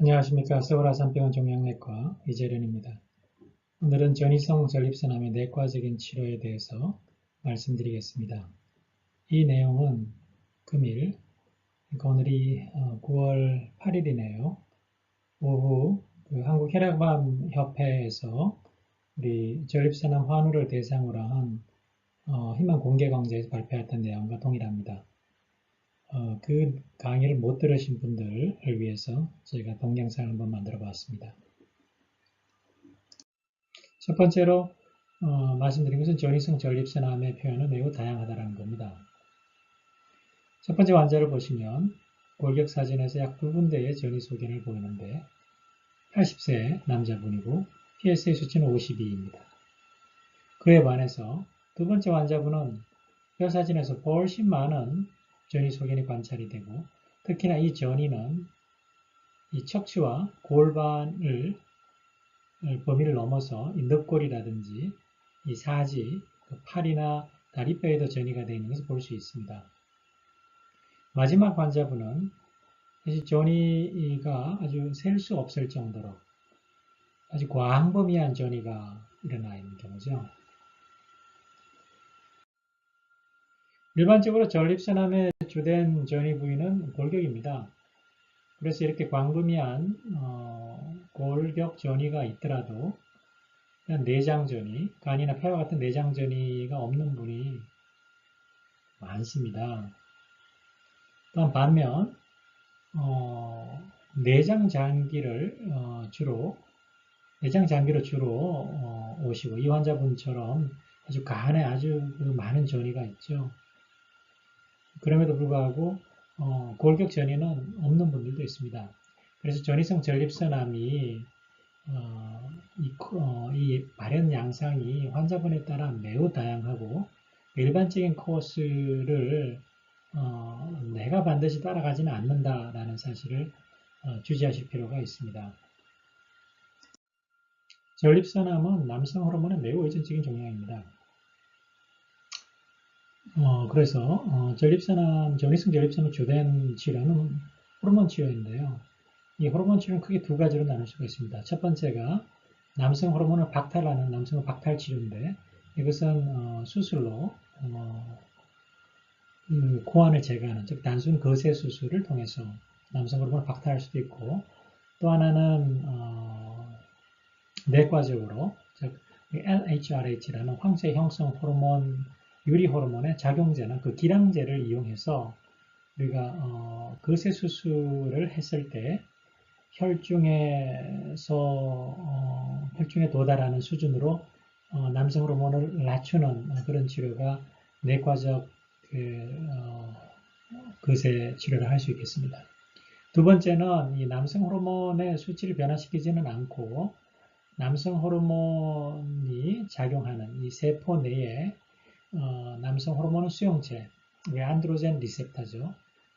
안녕하십니까. 서울 아산병원 종양내과 이재련입니다. 오늘은 전이성 전립선암의 내과적인 치료에 대해서 말씀드리겠습니다. 이 내용은 금일, 그러니까 오늘이 9월 8일이네요. 오후 한국혈액암협회에서 우리 전립선암 환우를 대상으로 한 희망 공개 강좌에서 발표했던 내용과 동일합니다. 그 강의를 못 들으신 분들을 위해서 저희가 동영상을 한번 만들어 봤습니다. 첫 번째로 말씀드린 것은 전이성 전립선암의 표현은 매우 다양하다는 겁니다. 첫 번째 환자를 보시면 골격 사진에서 약 2군데의 전이 소견을 보이는데 80세 남자분이고 PSA 수치는 52입니다. 그에 반해서 두 번째 환자분은 뼈 사진에서 훨씬 많은 전이 소견이 관찰이 되고 특히나 이 전이는 이 척추와 골반을 범위를 넘어서 이 늑골이라든지 이 사지, 팔이나 다리뼈에도 전이가 되어 있는 것을 볼 수 있습니다. 마지막 환자분은 사실 전이가 아주 셀 수 없을 정도로 아주 광범위한 전이가 일어나 있는 경우죠. 일반적으로 전립선암의 주된 전이 부위는 골격입니다. 그래서 이렇게 광범위한 골격 전이가 있더라도 내장 전이, 간이나 폐와 같은 내장 전이가 없는 분이 많습니다. 또한 반면 내장 장기를 주로 오시고 이 환자분처럼 아주 간에 아주 많은 전이가 있죠. 그럼에도 불구하고 골격 전이는 없는 분들도 있습니다. 그래서 전이성 전립선암이 이 발현 양상이 환자분에 따라 매우 다양하고 일반적인 코스를 내가 반드시 따라가지는 않는다라는 사실을 주지하실 필요가 있습니다. 전립선암은 남성 호르몬에 매우 의존적인 종양입니다. 그래서 전이성 전립선의 주된 치료는 호르몬 치료인데요. 이 호르몬 치료는 크게 두 가지로 나눌 수가 있습니다. 첫 번째가 남성 호르몬을 박탈하는 남성 박탈 치료인데 이것은 수술로 고환을 제거하는, 즉 단순 거세 수술을 통해서 남성 호르몬을 박탈할 수도 있고, 또 하나는 내과적으로, 즉 LHRH라는 황체 형성 호르몬, 유리 호르몬의 작용제나 그 기량제를 이용해서 우리가 거세 수술을 했을 때 혈중에 도달하는 수준으로 남성 호르몬을 낮추는 그런 치료가 내과적 거세 치료를 할 수 있겠습니다. 두 번째는 이 남성 호르몬의 수치를 변화시키지는 않고 남성 호르몬이 작용하는 이 세포 내에 남성 호르몬 수용체, 안드로젠 리셉터죠.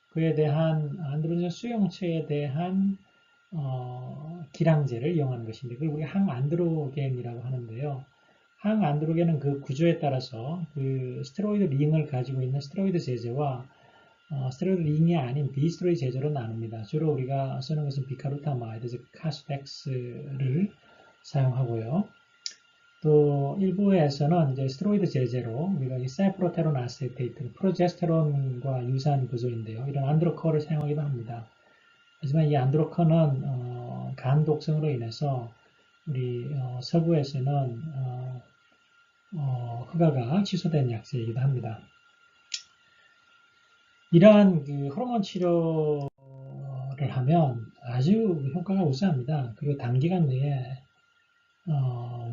그에 대한 안드로젠 수용체에 대한 기량제를 이용하는 것인데 그걸 우리가 항안드로겐이라고 하는데요. 항안드로겐은 그 구조에 따라서 그 스테로이드 링을 가지고 있는 스테로이드 제제와 스테로이드 링이 아닌 비스테로이드 제제로 나눕니다. 주로 우리가 쓰는 것은 비카루타마이드, 즉 카스펙스를 사용하고요. 또 일부에서는 이제 스테로이드 제제로 우리가 이 사이프로테론 아세테이트, 프로제스테론과 유사한 구조인데요. 이런 안드로커를 사용하기도 합니다. 하지만 이 안드로커는 간 독성으로 인해서 우리 서구에서는 허가가 취소된 약제이기도 합니다. 이러한 그 호르몬 치료를 하면 아주 효과가 우수합니다. 그리고 단기간 내에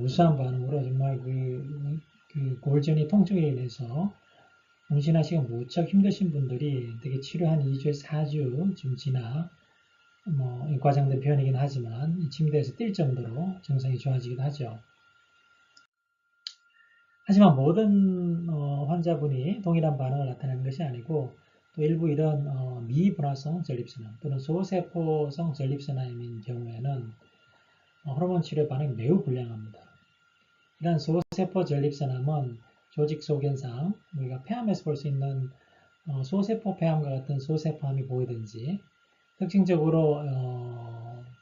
우수한 반응으로 정말 그 골전이 통증에 인해서 문신하시기가 무척 힘드신 분들이 되게 치료 한 2주에서 4주 좀 지나 과장된 표현이긴 하지만 침대에서 뛸 정도로 증상이 좋아지기도 하죠. 하지만 모든 환자분이 동일한 반응을 나타내는 것이 아니고 또 일부 이런 미분화성 전립선암 또는 소세포성 전립선암인 경우에는 호르몬 치료 반응이 매우 불량합니다. 이런 소세포 전립선암은 조직 소견상 우리가 폐암에서 볼 수 있는 소세포 폐암과 같은 소세포암이 보이든지 특징적으로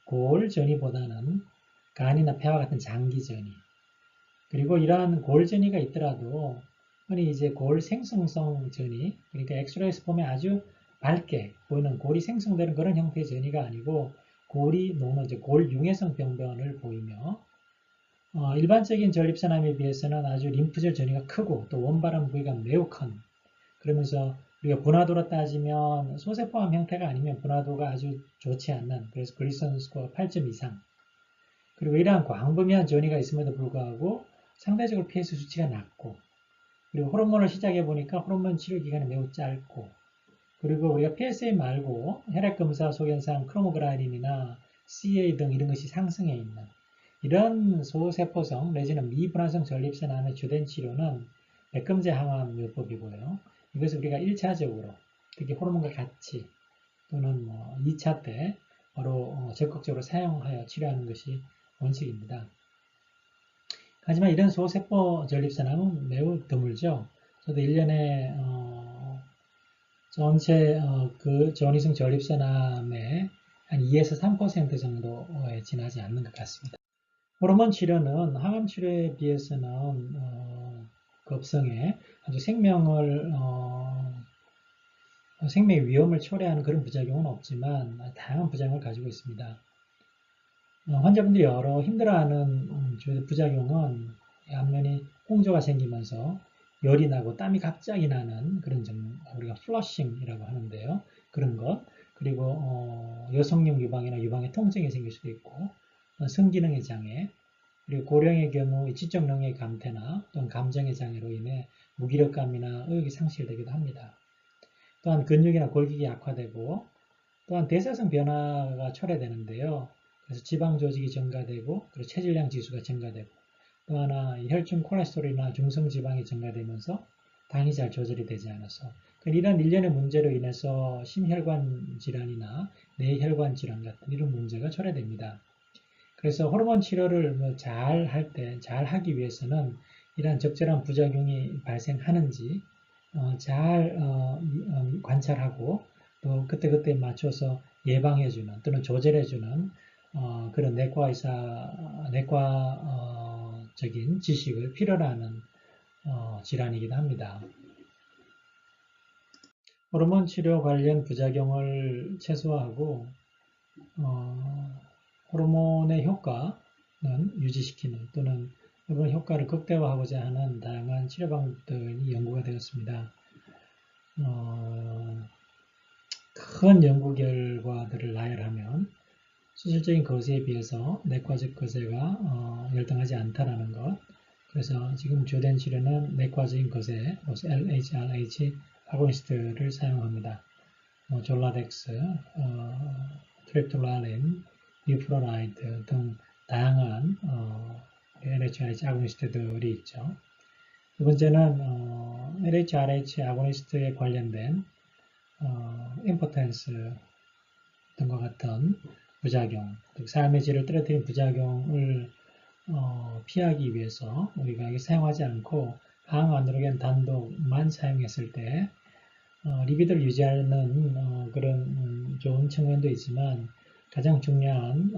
골 전이보다는 간이나 폐와 같은 장기 전이. 그리고 이러한 골 전이가 있더라도 흔히 이제 골 생성성 전이, 그러니까 엑스레이에서 보면 아주 밝게 보이는 골이 생성되는 그런 형태의 전이가 아니고 골이 녹는 이제 골융해성 병변을 보이며 일반적인 전립선암에 비해서는 아주 림프절 전이가 크고 또 원발암 부위가 매우 큰, 그러면서 우리가 분화도로 따지면 소세포암 형태가 아니면 분화도가 아주 좋지 않는, 그래서 그리슨 스코어 8점 이상, 그리고 이러한 광범위한 전이가 있음에도 불구하고 상대적으로 PS 수치가 낮고, 그리고 호르몬을 시작해 보니까 호르몬 치료 기간이 매우 짧고, 그리고 우리가 PSA 말고 혈액검사 소견상 크로모그라닌이나 CA 등 이런 것이 상승해 있는 이런 소세포성 내지는 미분화성 전립선암의 주된 치료는 백금제 항암요법이고요. 이것을 우리가 1차적으로 특히 호르몬과 같이 또는 2차 때 바로 적극적으로 사용하여 치료하는 것이 원칙입니다. 하지만 이런 소세포 전립선암은 매우 드물죠. 저도 1년에 전체 그 전이성 전립선암의 한 2에서 3% 정도에 지나지 않는 것 같습니다. 호르몬 치료는 항암 치료에 비해서는 급성에 아주 생명의 위험을 초래하는 그런 부작용은 없지만 다양한 부작용을 가지고 있습니다. 환자분들이 여러 힘들어하는 부작용은 앞면이 홍조가 생기면서 열이 나고 땀이 갑자기 나는 그런 우리가 플러싱이라고 하는데요. 그런 것, 그리고 여성용 유방이나 유방의 통증이 생길 수도 있고, 성기능의 장애, 그리고 고령의 경우 지적 능력의 감퇴나 또는 감정의 장애로 인해 무기력감이나 의욕이 상실되기도 합니다. 또한 근육이나 골격이 약화되고, 또한 대사성 변화가 초래되는데요. 그래서 지방 조직이 증가되고, 그리고 체질량 지수가 증가되고, 또 하나 혈중 콜레스테롤이나 중성 지방이 증가되면서 당이 잘 조절이 되지 않아서, 이런 일련의 문제로 인해서 심혈관 질환이나 뇌혈관 질환 같은 이런 문제가 초래됩니다. 그래서 호르몬 치료를 잘 하기 위해서는 이러한 적절한 부작용이 발생하는지 잘 관찰하고 또 그때그때 맞춰서 예방해주는 또는 조절해주는 그런 내과적인 지식을 필요로 하는 질환이기도 합니다. 호르몬 치료 관련 부작용을 최소화하고 호르몬의 효과는 유지시키는 또는 호르몬 효과를 극대화하고자 하는 다양한 치료 방법들이 연구가 되었습니다. 큰 연구 결과들을 나열하면 수술적인 거세에 비해서 내과적 거세가 열등하지 않다라는 것. 그래서 지금 주된 치료는 내과적인 거세, LHRH 아고니스트를 사용합니다. 졸라덱스, 트립톨라렌, 유프로라이드 등 다양한 LHRH 아고니스트들이 있죠. 두 번째는 LHRH 아고니스트에 관련된 임포텐스 등과 같은 부작용, 삶의 질을 떨어뜨린 부작용을 피하기 위해서 우리가 사용하지 않고 항안드로겐 단독만 사용했을 때 리비도를 유지하는 그런 좋은 측면도 있지만 가장 중요한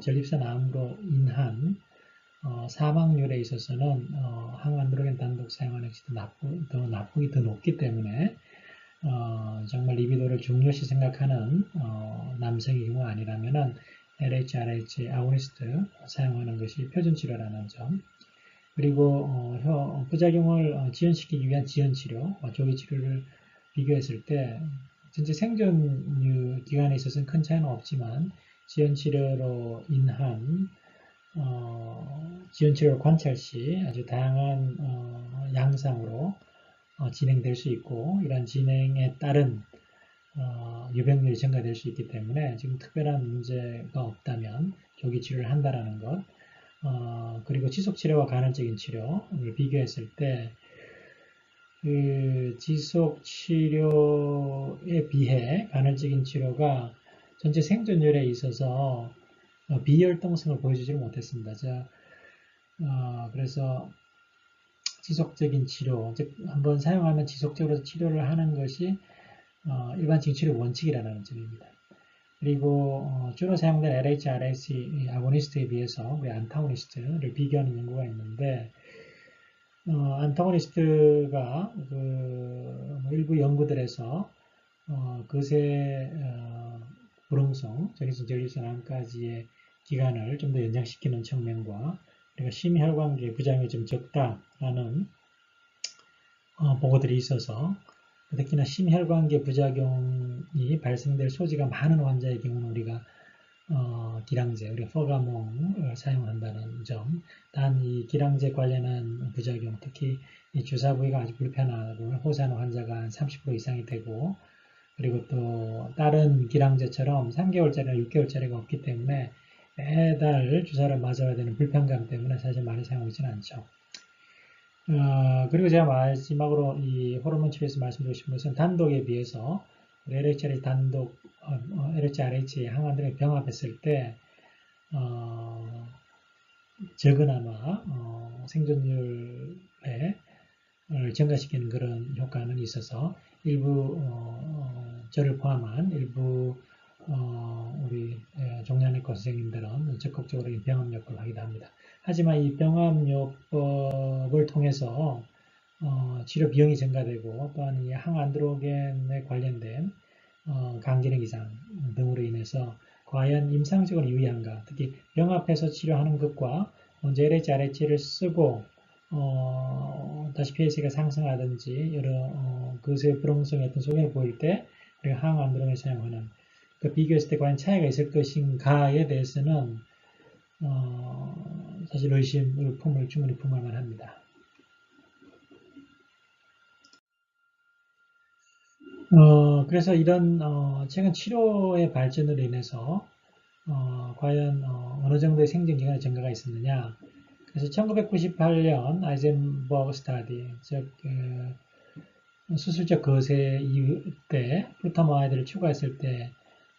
전립선암으로 인한 사망률에 있어서는 항안드로겐 단독 사용하는 것이 더 높기 때문에 정말 리비도를 중요시 생각하는 남성의 경우 아니라면은 LHRH 아고니스트 사용하는 것이 표준 치료라는 점. 그리고 부작용을 지연시키기 위한 지연치료, 조기 치료를 비교했을 때 전체 생존 기간에 있어서는 큰 차이는 없지만 지연치료로 인한 지연치료 관찰 시 아주 다양한 양상으로 진행될 수 있고 이러한 진행에 따른 유병률이 증가될 수 있기 때문에 지금 특별한 문제가 없다면 조기 치료를 한다라는 것, 그리고 지속 치료와 간헐적인 치료를 비교했을 때 그 지속 치료에 비해 간헐적인 치료가 전체 생존율에 있어서 비혈동성을 보여주지 못했습니다. 그래서 지속적인 치료, 즉 한번 사용하면 지속적으로 치료를 하는 것이 일반적인 치료 원칙이라는 점입니다. 그리고 주로 사용된 LH-RH 아고니스트에 비해서 우리 안타고니스트를 비교하는 연구가 있는데 안타고니스트가 일부 연구들에서 그새 불응성, 전이성 전립선암까지의 기간을 좀 더 연장시키는 측면과 그리고 심혈관계 부작용이 좀 적다라는 보고들이 있어서 특히나 심혈관계 부작용이 발생될 소지가 많은 환자의 경우는 우리가 기량제, 우리가 퍼가몽을 사용한다는 점. 단 이 기량제 관련한 부작용, 특히 이 주사 부위가 아주 불편하고 호소하는 환자가 한 30% 이상이 되고, 그리고 또 다른 기량제처럼 3개월짜리나 6개월짜리가 없기 때문에 매달 주사를 맞아야 되는 불편감 때문에 사실 많이 사용하지는 않죠. 그리고 제가 마지막으로 이 호르몬 치료에서 말씀드리고 싶은 것은 단독에 비해서 LHRH 단독, LHRH 항암들을 병합했을 때 적으나마 생존율에 증가시키는 그런 효과는 있어서 일부 저를 포함한 일부 우리 종양내과 선생님들은 적극적으로 이 병합요법을 하기도 합니다. 하지만 이 병합요법을 통해서 치료 비용이 증가되고 또한 이 항안드로겐에 관련된 강기능 이상 등으로 인해서 과연 임상적으로 유의한가, 특히 병합해서 치료하는 것과 먼저 LH-RH를 쓰고 다시 PSA가 상승하든지 여러 그것의 불응성의 어떤 소견을 보일 때 우리가 항안드로겐을 사용하는 그 비교했을 때 과연 차이가 있을 것인가에 대해서는 사실 의심을 충분히 품을 만합니다. 그래서 이런 최근 치료의 발전으로 인해서 과연 어느 정도의 생존기간의 증가가 있었느냐. 그래서 1998년 아이젠버그 스타디, 즉 수술적 거세 이후 때 플루타마이드를 추가했을 때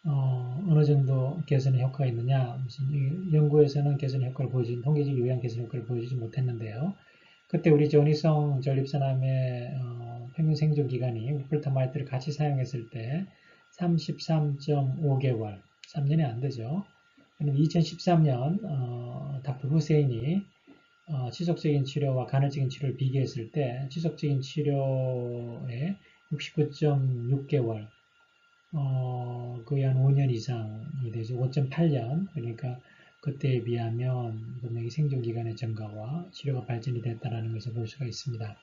어느 정도 개선의 효과가 있느냐. 무슨 연구에서는 개선의 효과를 보여준, 통계적 유의한 개선 효과를 보여주지 못했는데요. 그때 우리 전이성 전립선암의 평균 생존 기간이 플루타마이드를 같이 사용했을 때 33.5개월, 3년이 안 되죠. 2013년 닥터 후세인이 지속적인 치료와 간헐적인 치료를 비교했을 때 지속적인 치료에 69.6개월, 거의 한 5년 이상이 되죠. 5.8년. 그러니까 그때에 비하면 분명히 생존 기간의 증가와 치료가 발전이 됐다는 것을 볼 수가 있습니다.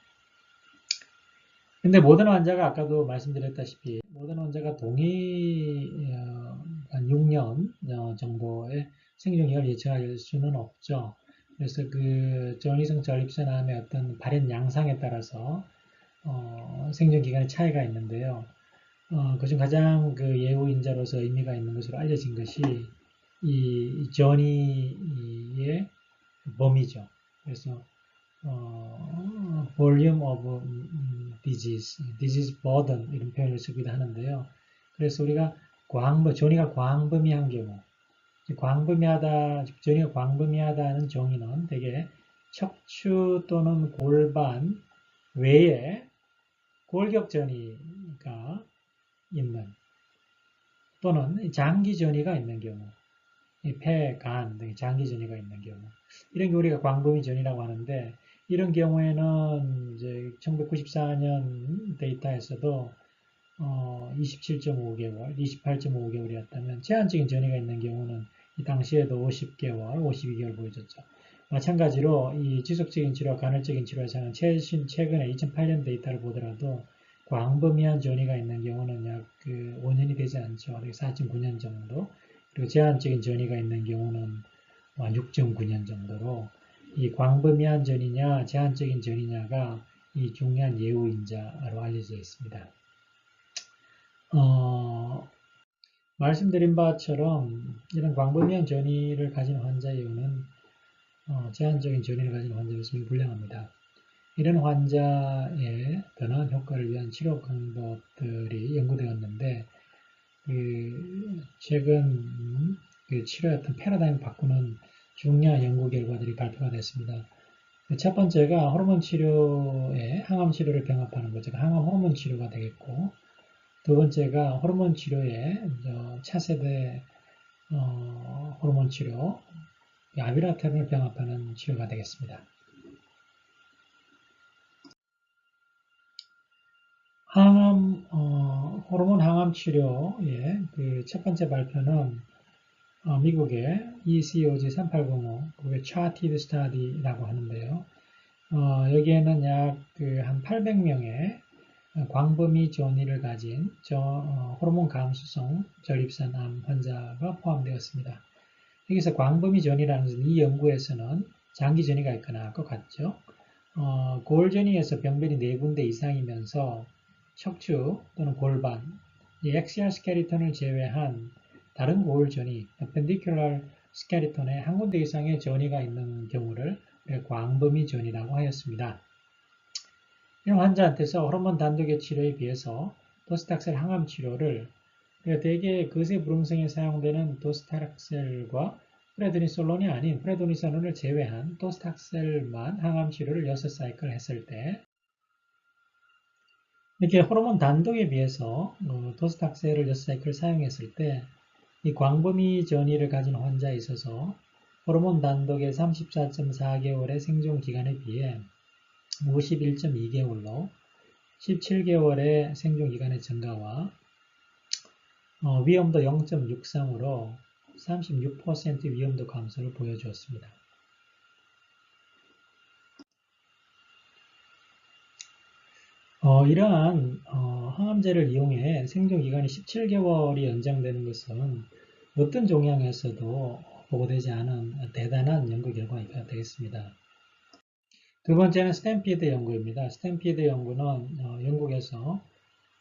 근데 모든 환자가 아까도 말씀드렸다시피 모든 환자가 동의 한 6년 정도의 생존 기간을 예측할 수는 없죠. 그래서 그 전이성 전립선암의 어떤 발현 양상에 따라서 생존 기간의 차이가 있는데요. 그중 가장 그 예후인자로서 의미가 있는 것으로 알려진 것이 이 전이의 범위죠. 그래서 volume of disease burden 이런 표현을 쓰기도 하는데요. 그래서 우리가 전이가 광범위한 경우, 전이가 광범위하다는 정의는 대개 척추 또는 골반 외에 골격 전이가 있는 또는 장기 전이가 있는 경우, 폐, 간 등의 장기 전이가 있는 경우, 이런 경우 우리가 광범위 전이라고 하는데 이런 경우에는 이제 1994년 데이터에서도 27.5개월, 28.5개월이었다면 제한적인 전이가 있는 경우는 이 당시에도 50개월, 52개월 보여줬죠. 마찬가지로 이 지속적인 치료와 간헐적인 치료에서는 최근에 2008년 데이터를 보더라도 광범위한 전이가 있는 경우는 약 5년이 되지 않죠. 4.9년 정도. 그리고 제한적인 전이가 있는 경우는 6.9년 정도로 이 광범위한 전이냐 제한적인 전이냐가 이 중요한 예후인자로 알려져 있습니다. 말씀드린 바처럼 이런 광범위한 전이를 가진 환자의 경우는 제한적인 전이를 가진 환자였으면 불량합니다. 이런 환자의 변화한 효과를 위한 치료 방법들이 연구되었는데 최근 치료의 어떤 패러다임을 바꾸는 중요한 연구 결과들이 발표가 됐습니다. 첫 번째가 호르몬 치료에 항암 치료를 병합하는 거죠. 항암 호르몬 치료가 되겠고, 두 번째가 호르몬 치료의 차세대 호르몬 치료, 아비라테론을 병합하는 치료가 되겠습니다. 항암, 호르몬 항암 치료의 그 첫 번째 발표는 미국의 ECOG 3805, 그게 Charted Study라고 하는데요. 여기에는 약 한 800명의 광범위 전이를 가진 호르몬 감수성 전립선 암 환자가 포함되었습니다. 여기서 광범위 전이라는 것은 이 연구에서는 장기 전이가 있거나 할 것 같죠. 고울 전이에서 병변이 4군데 이상이면서 척추 또는 골반, 엑시얼 스케리톤을 제외한 다른 고울 전이, perpendicular 스케리톤에 한 군데 이상의 전이가 있는 경우를 광범위 전이라고 하였습니다. 이런 환자한테서 호르몬 단독의 치료에 비해서 도스닥셀 항암 치료를 대개 거세 불응성에 사용되는 도스닥셀과 프레드니솔론이 아닌 프레드니솔론을 제외한 도스닥셀만 항암 치료를 6사이클 했을 때 이렇게 호르몬 단독에 비해서 도스닥셀을 6사이클 사용했을 때 이 광범위 전이를 가진 환자에 있어서 호르몬 단독의 34.4개월의 생존 기간에 비해 51.2개월로 17개월의 생존 기간의 증가와 위험도 0.63으로 36% 위험도 감소를 보여주었습니다. 이러한 항암제를 이용해 생존 기간이 17개월이 연장되는 것은 어떤 종양에서도 보고되지 않은 대단한 연구 결과가 되겠습니다. 두 번째는 스탬피드 연구입니다. 스탬피드 연구는 영국에서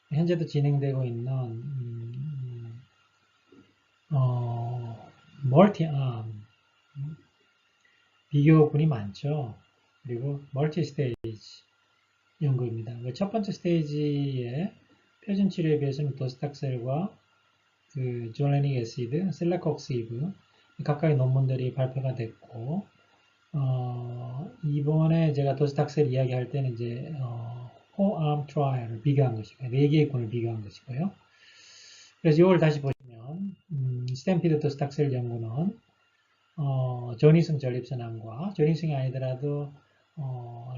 현재도 진행되고 있는 멀티암 비교군이 많죠. 그리고 멀티 스테이지 연구입니다. 첫 번째 스테이지의 표준 치료에 비해서는 도스닥셀과 그 졸레닉 애시드, 셀레콕시브 각각의 논문들이 발표가 됐고 이번에 제가 도스닥셀 이야기할 때는 이제 호암 트라이얼을 비교한 것이고요. 4개의 군을 비교한 것이고요. 그래서 이걸 다시 보시면 스탬피드 도스닥셀 연구는 전이성 전립선암과 전이성이 아니더라도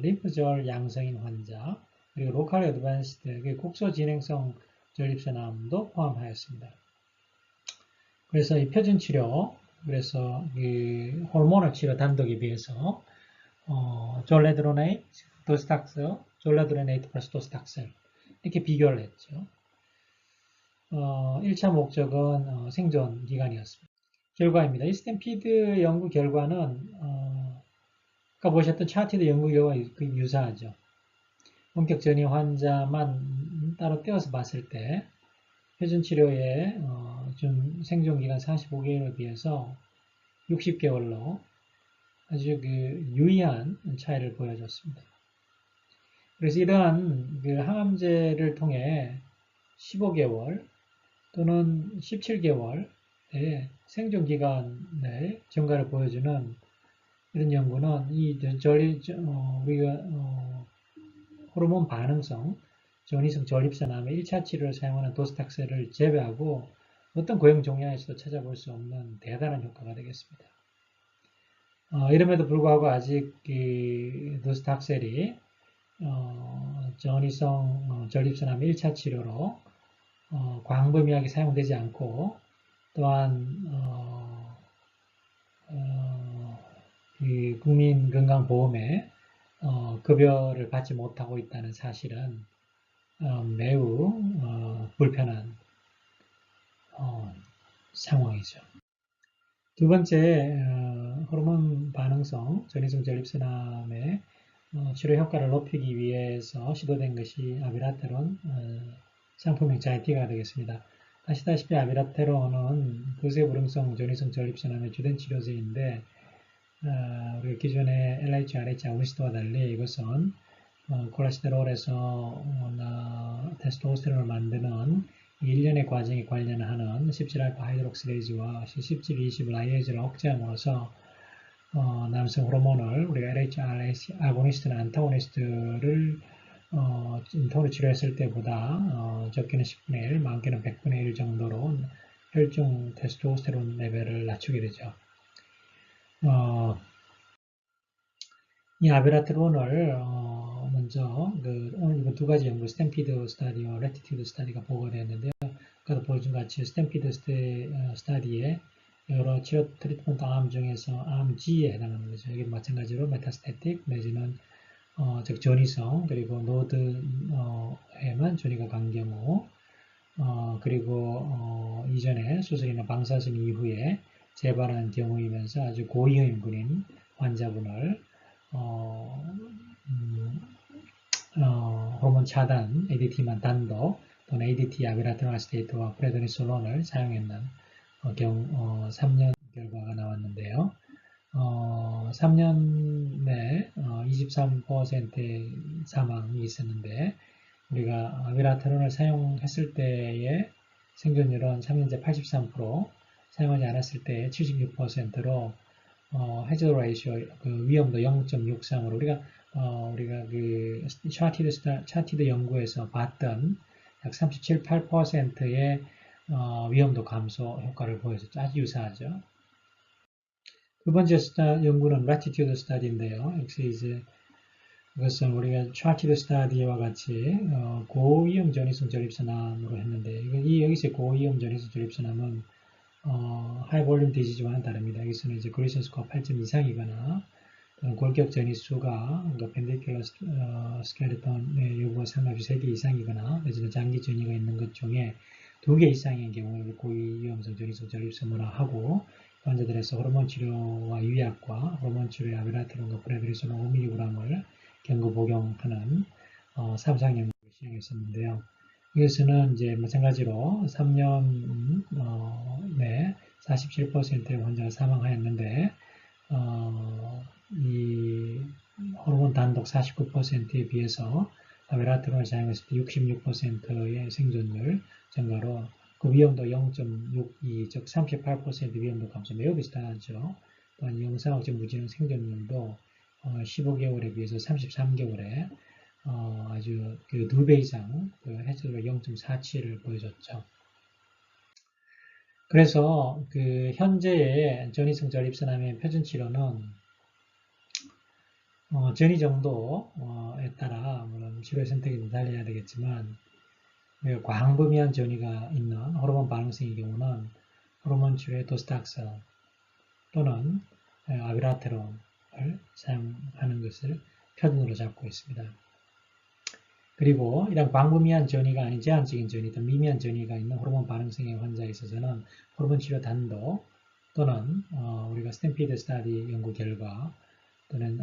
림프절 양성인 환자 그리고 로컬 어드밴스드 국소 진행성 전립선암도 포함하였습니다. 그래서 이 표준 치료 그래서 이 호르몬을 치료 단독에 비해서 졸레드로네이트, 도스닥셀, 졸레드로네이트 플러스 도스닥셀 이렇게 비교를 했죠. 1차 목적은 생존 기간이었습니다. 결과입니다. 이 스탬피드 연구 결과는 아까 보셨던 차티드 연구 결과와 유사하죠. 원격 전이 환자만 따로 떼어서 봤을 때 표준 치료의 좀 생존 기간 45개월에 비해서 60개월로 아주 그 유의한 차이를 보여줬습니다. 그래서 이러한 그 항암제를 통해 15개월 또는 17개월의 생존 기간의 증가를 보여주는 이런 연구는 우리가 호르몬 반응성 전이성 전립선암의 1차 치료를 사용하는 도스닥셀을 제외하고 어떤 고형 종양에서도 찾아볼 수 없는 대단한 효과가 되겠습니다. 이름에도 불구하고 아직 도스닥셀이 전이성 전립선암 1차 치료로 광범위하게 사용되지 않고 또한 국민건강보험에 급여를 받지 못하고 있다는 사실은 매우 불편한 상황이죠. 두 번째, 호르몬 반응성 전이성 전립선암의 치료 효과를 높이기 위해서 시도된 것이 아비라테론 상품명 자이티가 되겠습니다. 아시다시피 아비라테론은 거세불응성 전이성 전립선암의 주된 치료제인데 우리가 기존의 LH, RH 아고니스트와 달리 이것은 콜레스테롤에서 테스토스테론을 만드는 일련의 과정에 관련하는 17알파 하이드록실레이즈와 17, 20 라이에이즈를 억제함으로써 남성 호르몬을 우리가 LH, RH 아고니스트나 안타고니스트를 진통으로 치료했을 때보다 적게는 10분의 1, 많게는 100분의 1 정도로 혈중 테스토스테론 레벨을 낮추게 되죠. 이 아비라트론을 먼저 오늘 이거 두 가지 연구, 스탬피드 스타디와 레티튜드 스타디가 보고가 되었는데요. 아까도 보여준 같이 스탬피드 스타디에 여러 치료 트리트먼트 암 중에서 암 G에 해당하는 거죠. 여기 마찬가지로 메타스태틱 내지는 즉 전이성 그리고 노드에만 전이가 간 경우 그리고 이전에 수술이나 방사선 이후에 재발한 경우이면서 아주 고위험군인 환자분을 호르몬 차단 ADT만 단독 또는 ADT 아비라트론 아세테이트와 프레드니솔론을 사용했는 경우 3년 결과가 나왔는데요. 3년 내 23%의 사망이 있었는데 우리가 아비라트론을 사용했을 때의 생존율은 3년째 83%, 사용하지 않았을 때 76%로 해저 레이시오 그 위험도 0.63으로 우리가 그 차티드 연구에서 봤던 약 37, 8%의 위험도 감소 효과를 보여줬죠. 아주 유사하죠. 두 번째 연구는 Latitude Study인데요. 역시 이제 이것은 우리가 Charted Study와 같이 고위험 전이성 전립선암으로 했는데 여기서 고위험 전이성 전립선암은 하이 볼륨 디지즈와는 다릅니다. 여기서는 이제 그레이션 스코어 8점 이상이거나 골격 전이수가 펜디큘러 스켈레톤의 요구가 상당히 3개 이상이거나 내지는 장기 전이가 있는 것 중에 2개 이상인 경우에 고위험성 전이성 전립선암을 하고 환자들에서 호르몬 치료와 유약과 호르몬 치료의 아비라트론과 프레드니솔론 5mg을 경구 복용하는 3상 연구를 시행했었는데요. 이것은 이제 마찬가지로 3년 내 47%의 환자가 사망하였는데 이 호르몬 단독 49%에 비해서 아비라트론을 사용했을 때 66%의 생존율 증가로 그 위험도 0.62, 즉 38% 위험도 감소, 매우 비슷하죠. 또한 영상학적 무진행 생존율도 15개월에 비해서 33개월에 아주 그 2배 이상 해저로 0.47을 보여줬죠. 그래서 그 현재의 전이성 전립선암의 표준 치료는 전이 정도에 따라 물론 치료의 선택이 달려야 되겠지만 광범위한 전이가 있는 호르몬 반응성의 경우는 호르몬 치료의 도스닥스 또는 아비라테론을 사용하는 것을 표준으로 잡고 있습니다. 그리고 이런 광범위한 전이가 아닌 제한적인 전이, 또 미미한 전이가 있는 호르몬 반응성의 환자에 있어서는 호르몬 치료 단독 또는 우리가 스탬피드 스타디 연구 결과 또는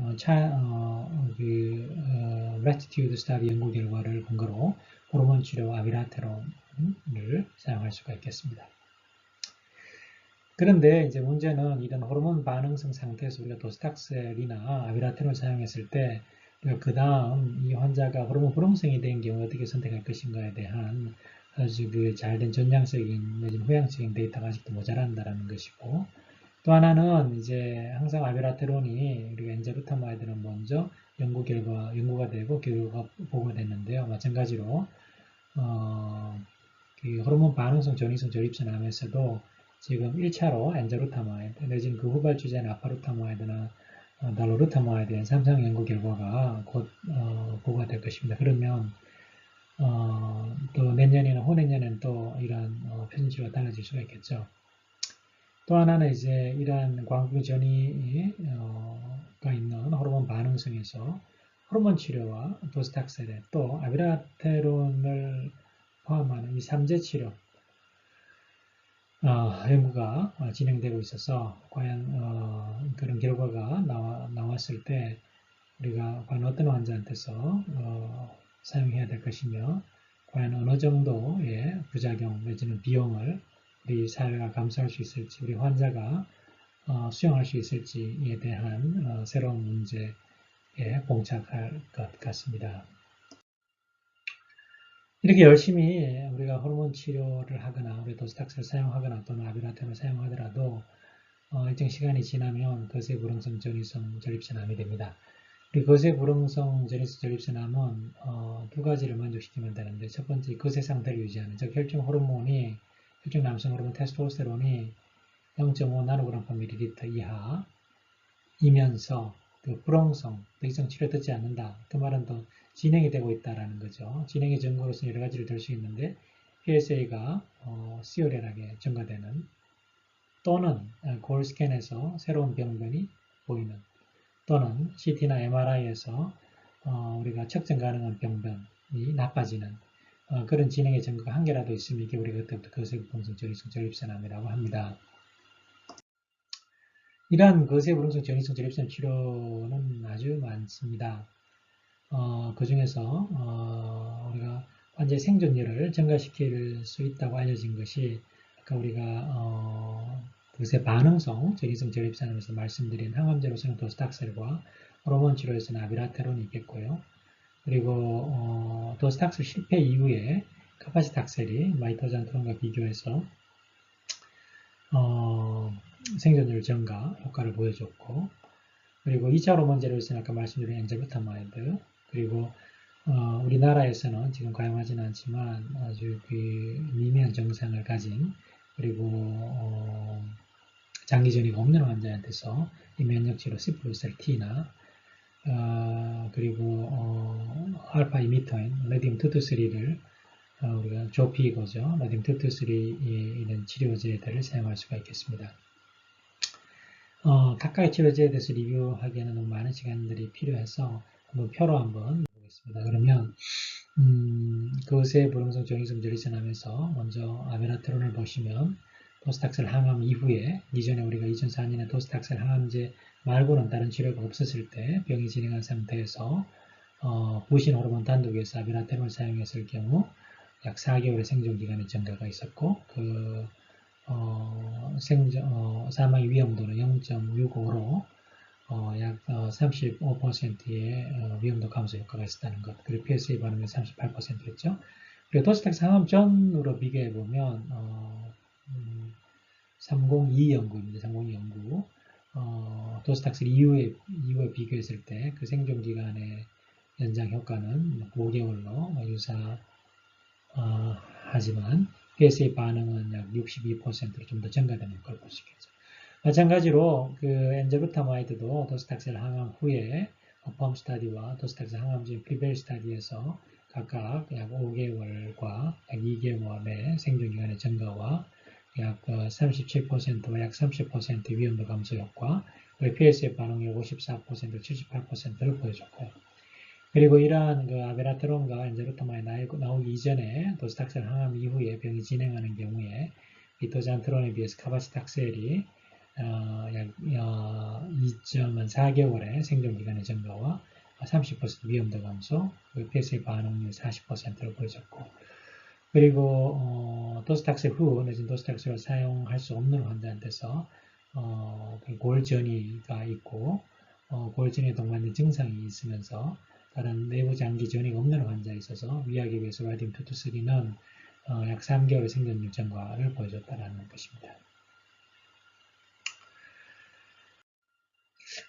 레티튜드 스타디 연구 결과를 근거로 호르몬 치료 아비라테론을 사용할 수가 있겠습니다. 그런데 이제 문제는 이런 호르몬 반응성 상태에서 우리가 도스닥셀이나 아비라테론을 사용했을 때 그 다음 이 환자가 호르몬 불응성이 된 경우 어떻게 선택할 것인가에 대한 아주 그 잘된 전향적인 내지는 후향적인 데이터가 아직도 모자란다는 것이고, 또 하나는 이제 항상 아비라테론이 우리가 엔자루타마이드는 먼저 연구가 되고 결과가 보고됐는데요. 마찬가지로 그 호르몬 반응성 전이성 전립선암에서도 지금 1차로 엔자루타마이드 내지는 그 후발주자인 아파루타마이드나 달로루타마이드에 대한 3상 연구 결과가 곧 보고가 될 것입니다. 그러면 또 내년이나 후내년에는 또 이러한 표준치료가 달라질 수가 있겠죠. 또 하나는 이제 이러한 광부 전이가 있는 호르몬 반응성에서 호르몬 치료와 도스닥셀에 또 아비라테론을 포함하는 이 3제 치료 연구가 진행되고 있어서 과연 그런 결과가 나왔을 때 우리가 과연 어떤 환자한테서 사용해야 될 것이며 과연 어느 정도의 부작용 내지는 비용을 우리 사회가 감수할 수 있을지, 우리 환자가 수용할 수 있을지에 대한 새로운 문제에 봉착할 것 같습니다. 이렇게 열심히 우리가 호르몬 치료를 하거나 우리 도스닥스를 사용하거나 또는 아비라테론을 사용하더라도 일정 시간이 지나면 거세 불응성 전이성 전립선암이 됩니다. 우리 거세 불응성 전이성 전립선암은 두 가지를 만족시키면 되는데, 첫 번째 거세 상태를 유지하는, 즉 혈중 호르몬이, 혈중 남성 호르몬 테스토스테론이 0.5 나노그램/ml 이하이면서 그 불응성, 더 이상 치료 듣지 않는다. 그 말은 또 진행이 되고 있다라는 거죠. 진행의 증거로서는 여러 가지를 들 수 있는데, PSA가 시오렐하게 증가되는, 또는 골 스캔에서 새로운 병변이 보이는, 또는 CT나 MRI에서 우리가 측정 가능한 병변이 나빠지는 그런 진행의 증거가 한 개라도 있으면 이게 우리가 그때부터 거세불응성 전이성 전립선암이라고 합니다. 이러한 거세불응성 전이성 전립선 치료는 아주 많습니다. 그 중에서 우리가 환자의 생존율을 증가시킬 수 있다고 알려진 것이 아까 우리가 거세 반응성 전이성 전립선암에서 말씀드린 항암제로서는 도스닥셀과 호르몬 치료에서는 아비라테론이 있겠고요. 그리고 도스닥셀 실패 이후에 카파시탁셀이 마이토잔트론과 비교해서 생존율 증가 효과를 보여줬고, 그리고 2차 호르몬 제로에서는 아까 말씀드린 엔자부타마이드, 그리고 우리나라에서는 지금 가용하지는 않지만 아주 그 미미한 증상을 가진, 그리고 장기 전이가 없는 환자한테서 이 면역치료 시프루셀 T나 그리고 알파 이미터인 레디움 223를 우리가 조피거죠. 레디움 223 이런 치료제들을 사용할 수가 있겠습니다. 각각의 치료제에 대해서 리뷰하기에는 너무 많은 시간들이 필요해서 한번 표로 한번 보겠습니다. 그러면 거세 불응성 전이성 전립선암에서 먼저 아베라테론을 보시면 도스닥셀 항암 이후에, 이전에 우리가 2004년에 도스닥셀 항암제 말고는 다른 치료가 없었을 때 병이 진행한 상태에서 부신 호르몬 단독에서 아베라테론을 사용했을 경우 약 4개월의 생존기간의 증가가 있었고, 그 사망 위험도는 0.65로 약 35%의 위험도 감소 효과가 있었다는 것. 그리고 PSA 반응이 38%였죠. 그리고 도스닥셀 항암 전으로 비교해 보면 302 연구입니다. 302 연구. 도스닥셀 이후에 비교했을 때 그 생존 기간의 연장 효과는 5개월로 유사하지만 PSA 반응은 약 62%로 좀 더 증가되는 걸 볼 수 있겠죠. 마찬가지로 그 엔젤루타마이드도 도스닥셀 항암 후에 어펌 스타디와 도스닥셀 항암제 프리벨 스타디에서 각각 약 5개월과 약 2개월의 생존기간의 증가와 약 37%와 약 30% 위험도 감소 효과, 그리고 PSA 반응이 54%, 78%를 보여줬고요. 그리고 이러한 그 아베라테론과 엔젤루타마이드 나오기 이전에 도스닥셀 항암 이후에 병이 진행하는 경우에 비토잔트론에 비해서 카바시탁셀이 약 2.4개월의 생존기간의 증가와 30% 위험도 감소, PSA 반응률 40%를 보여줬고, 그리고 도스닥셀 후 내진 도스닥셀을 사용할 수 없는 환자한테서 골전이가 있고 골전이에 동반된 증상이 있으면서 다른 내부 장기 전이가 없는 환자에 있어서 위하기 위해서 라디움 223는 약 3개월의 생존율 증가를 보여줬다는 것입니다.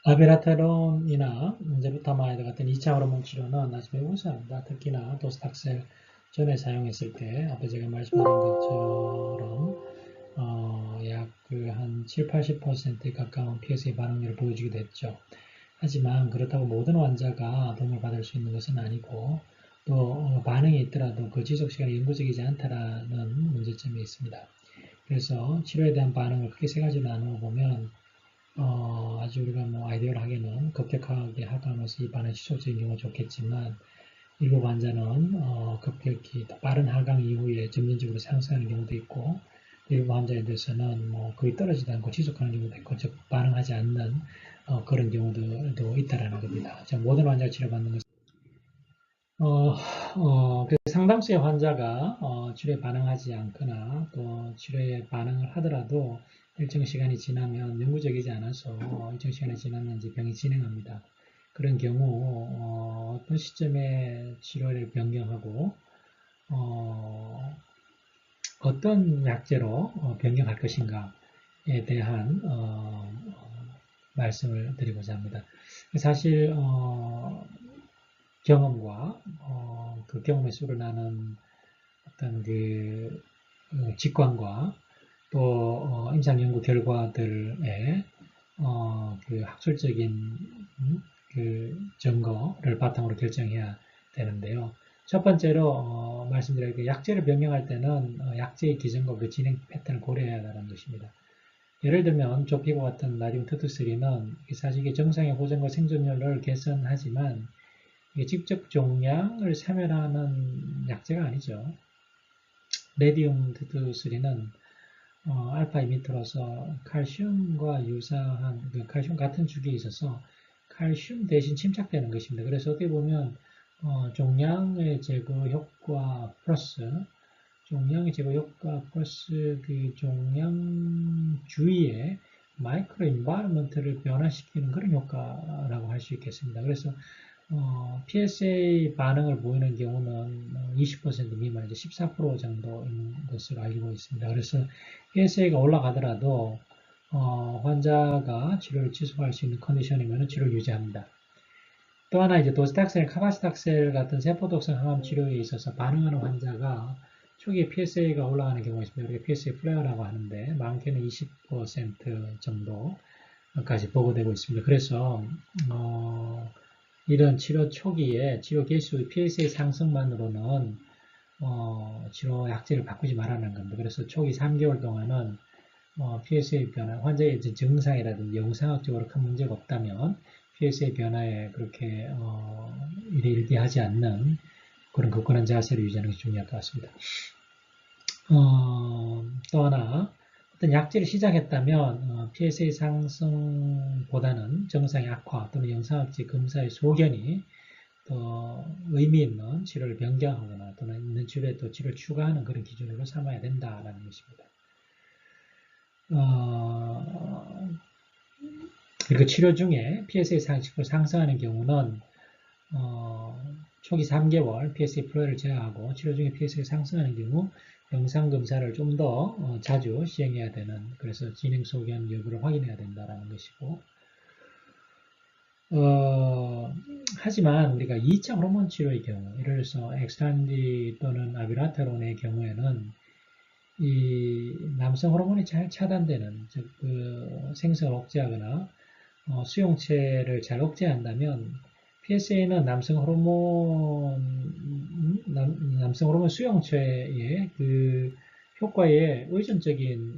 아베라테론이나 엔젤루타마이드 같은 2차 호르몬 치료는 아주 매우 우수합니다. 특히나 도스닥셀 전에 사용했을 때 앞에 제가 말씀드린 것처럼 약 한 7-80%에 가까운 PSA 반응률을 보여주기도 했죠. 하지만 그렇다고 모든 환자가 도움을 받을 수 있는 것은 아니고, 또 반응이 있더라도 그 지속시간이 영구적이지 않다라는 문제점이 있습니다. 그래서 치료에 대한 반응을 크게 세 가지로 나누어 보면 아주 우리가 아이디얼하게는 급격하게 하강하면서 이 반응이 지속적인 경우가 좋겠지만, 일부 환자는 급격히 빠른 하강 이후에 점진적으로 상승하는 경우도 있고, 일부 환자에 대해서는 거의 떨어지지 않고 지속하는 경우도 있고, 즉 반응하지 않는 그런 경우도 있다라는 겁니다. 모든 환자가 치료받는 것은 그래서 상당수의 환자가 치료에 반응하지 않거나 또 치료에 반응을 하더라도 일정 시간이 지나면 영구적이지 않아서 일정 시간이 지나면 이제 병이 진행합니다. 그런 경우 어떤 시점에 치료를 변경하고 어떤 약제로 변경할 것인가에 대한 말씀을 드리고자 합니다. 사실 경험과 그 경험의 수를 나는 어떤 그 직관과 또 임상 연구 결과들의 그 학술적인 그 증거를 바탕으로 결정해야 되는데요. 첫 번째로 말씀드릴 그 약제를 변경할 때는 약제의 기전과 그 진행 패턴을 고려해야 한다는 것입니다. 예를 들면 조피고 같은 나디움 투투3는 사실 이게 정상의 호전과 생존율을 개선하지만 이게 직접 종양을 사멸하는 약제가 아니죠. 레디움 투투3는 알파 이미터로서 칼슘과 유사한 칼슘 같은 주기에 있어서 칼슘 대신 침착되는 것입니다. 그래서 어떻게 보면 종양의 제거 효과 플러스 종양의 제거 효과 플러스 그 종양 주위에 마이크로 인바이러먼트를 변화시키는 그런 효과라고 할 수 있겠습니다. 그래서 PSA 반응을 보이는 경우는 20% 미만, 이제 14% 정도인 것으로 알고 있습니다. 그래서 PSA가 올라가더라도 환자가 치료를 지속할 수 있는 컨디션이면 치료를 유지합니다. 또 하나 이제 도스닥셀, 카바스닥셀 같은 세포독성 항암 치료에 있어서 반응하는 환자가 초기에 PSA가 올라가는 경우가 있습니다. 우리가 PSA 플레어라고 하는데 많게는 20% 정도까지 보고되고 있습니다. 그래서 이런 치료 초기에 치료 개수 PSA 상승만으로는 치료 약제를 바꾸지 말라는 겁니다. 그래서 초기 3개월 동안은 PSA 변화, 환자의 증상이라든지 영상학적으로 큰 문제가 없다면 PSA 변화에 그렇게 일희일비하지 않는 그런 굳건한 자세를 유지하는 것이 중요할 것 같습니다. 또 하나 어떤 약제를 시작했다면 PSA 상승보다는 정상의 악화 또는 영상학적 검사의 소견이 더 의미 있는 치료를 변경하거나 또는 있는 치료에 또 치료를 추가하는 그런 기준으로 삼아야 된다라는 것입니다. 그리고 치료 중에 PSA 상승하는 경우는 초기 3개월 PSA 플레이를 제외하고 치료 중에 PSA 상승하는 경우 영상검사를 좀 더 자주 시행해야 되는, 그래서 진행 소견 여부를 확인해야 된다는 것이고, 하지만 우리가 2차 호르몬 치료의 경우, 예를 들어서 엑스탄디 또는 아비라테론의 경우에는 이 남성 호르몬이 잘 차단되는, 즉 그 생성을 억제하거나 수용체를 잘 억제한다면 PSA는 남성 호르몬 수용체의 그 효과에 의존적인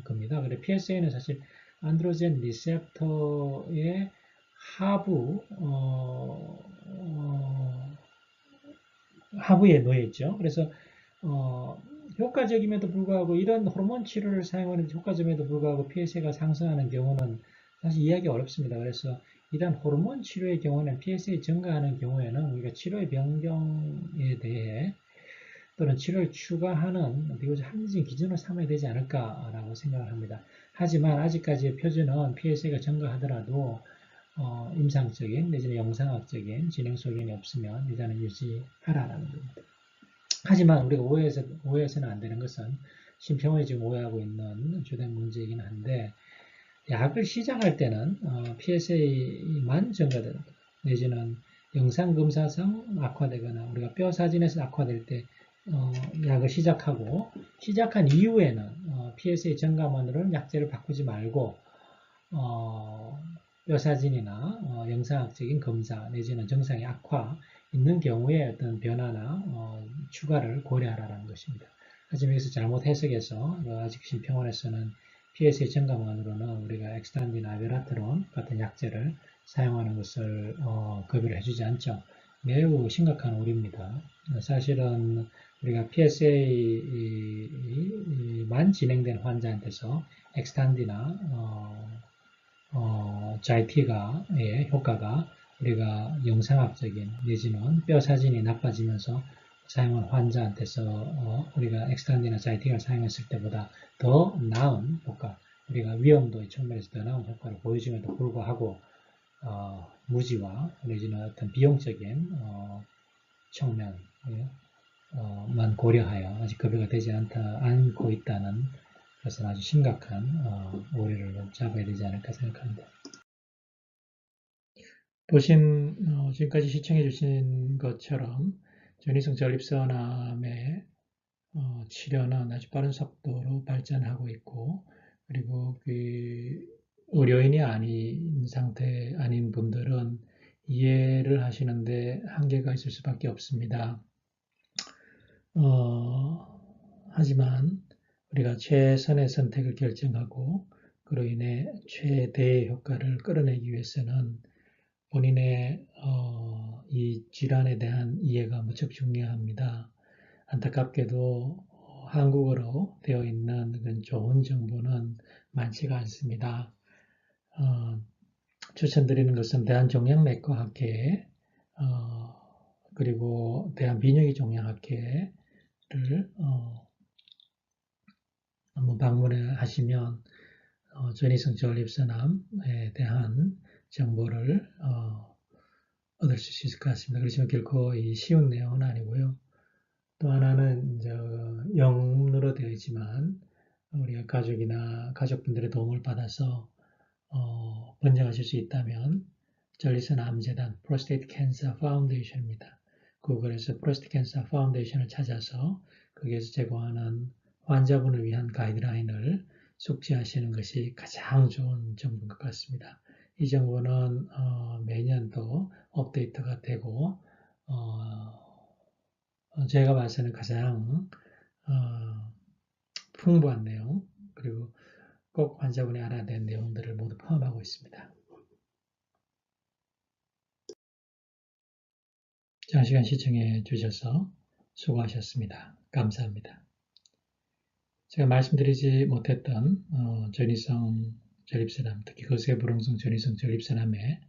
겁니다. 그래 PSA는 사실 안드로젠 리셉터의 하부에 놓여 있죠. 그래서 효과적임에도 불구하고 이런 호르몬 치료를 사용하는 효과적임에도 불구하고 PSA가 상승하는 경우는 사실 이해하기 어렵습니다. 그래서 이런 호르몬 치료의 경우는 PSA 증가하는 경우에는 우리가 치료의 변경에 대해 또는 치료를 추가하는 비교적 합리적인 기준을 삼아야 되지 않을까라고 생각을 합니다. 하지만 아직까지의 표준은 PSA가 증가하더라도 임상적인 내지는 영상학적인 진행 소견이 없으면 일단은 유지하라라는 겁니다. 하지만 우리가 오해해서는 안 되는 것은 심평원이 지금 오해하고 있는 주된 문제이긴 한데, 약을 시작할 때는 PSA만 증가되는 내지는 영상검사상 악화되거나 우리가 뼈 사진에서 악화될 때 약을 시작한 이후에는 PSA 증가만으로는 약제를 바꾸지 말고 뼈 사진이나 영상학적인 검사 내지는 정상의 악화 있는 경우에 어떤 변화나 추가를 고려하라는 것입니다. 하지만 여기서 잘못 해석해서 아직 심평원에서는 PSA 증가만으로는 우리가 엑스탄디나 아베라테론 같은 약제를 사용하는 것을 급여를 해주지 않죠. 매우 심각한 오류입니다. 사실은 우리가 PSA만 진행된 환자한테서 엑스탄디나 자이티가의 효과가 우리가 영상학적인 내지는 뼈 사진이 나빠지면서 사용한 환자한테서 우리가 엑스탄디나 자이티가를 사용했을 때보다 더 나은 효과, 우리가 위험도의 측면에서 더 나은 효과를 보여줌에도 불구하고 무지와 내지는 어떤 비용적인 측면만 고려하여 아직 급여가 되지 않고 있다는 것은 아주 심각한 오류를 잡아야 되지 않을까 생각합니다. 지금까지 시청해 주신 것처럼 전이성 전립선암의 치료는 아주 빠른 속도로 발전하고 있고, 그리고 그 의료인이 아닌 분들은 이해를 하시는데 한계가 있을 수밖에 없습니다. 하지만 우리가 최선의 선택을 결정하고 그로 인해 최대의 효과를 끌어내기 위해서는 본인의 이 질환에 대한 이해가 무척 중요합니다. 안타깝게도 한국어로 되어 있는 그런 좋은 정보는 많지가 않습니다. 추천드리는 것은 대한종양내과학회 그리고 대한비뇨기종양학회를 한번 방문하시면 전이성 전립선암에 대한 정보를 얻을 수 있을 것 같습니다. 그렇지만 결코 쉬운 내용은 아니고요. 또 하나는 영문으로 되어 있지만 우리가 가족분들의 도움을 받아서 번역하실 수 있다면 전립선암재단 Prostate Cancer Foundation입니다. 구글에서 Prostate Cancer Foundation을 찾아서 거기에서 제공하는 환자분을 위한 가이드라인을 숙지하시는 것이 가장 좋은 정보인 것 같습니다. 이 정보는 매년 또 업데이트가 되고 제가 봐서는 가장 풍부한 내용, 그리고 꼭 환자분이 알아야 되는 내용들을 모두 포함하고 있습니다. 장시간 시청해 주셔서 수고하셨습니다. 감사합니다. 제가 말씀드리지 못했던 전이성 전립선암, 특히 거세불응성 전이성 전립선암의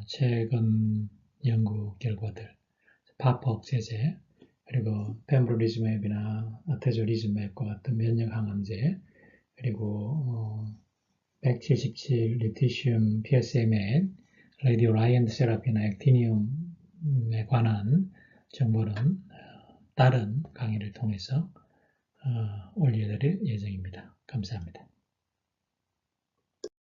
최근 연구 결과들, 파폭 제제, 그리고 펜브롤리즈맵이나 아테졸리즈맵과 같은 면역 항암제, 그리고 177 리티슘 PSMA, 레디오라이언트 세라피나 액티니움에 관한 정보는 다른 강의를 통해서 올려드릴 예정입니다. 감사합니다.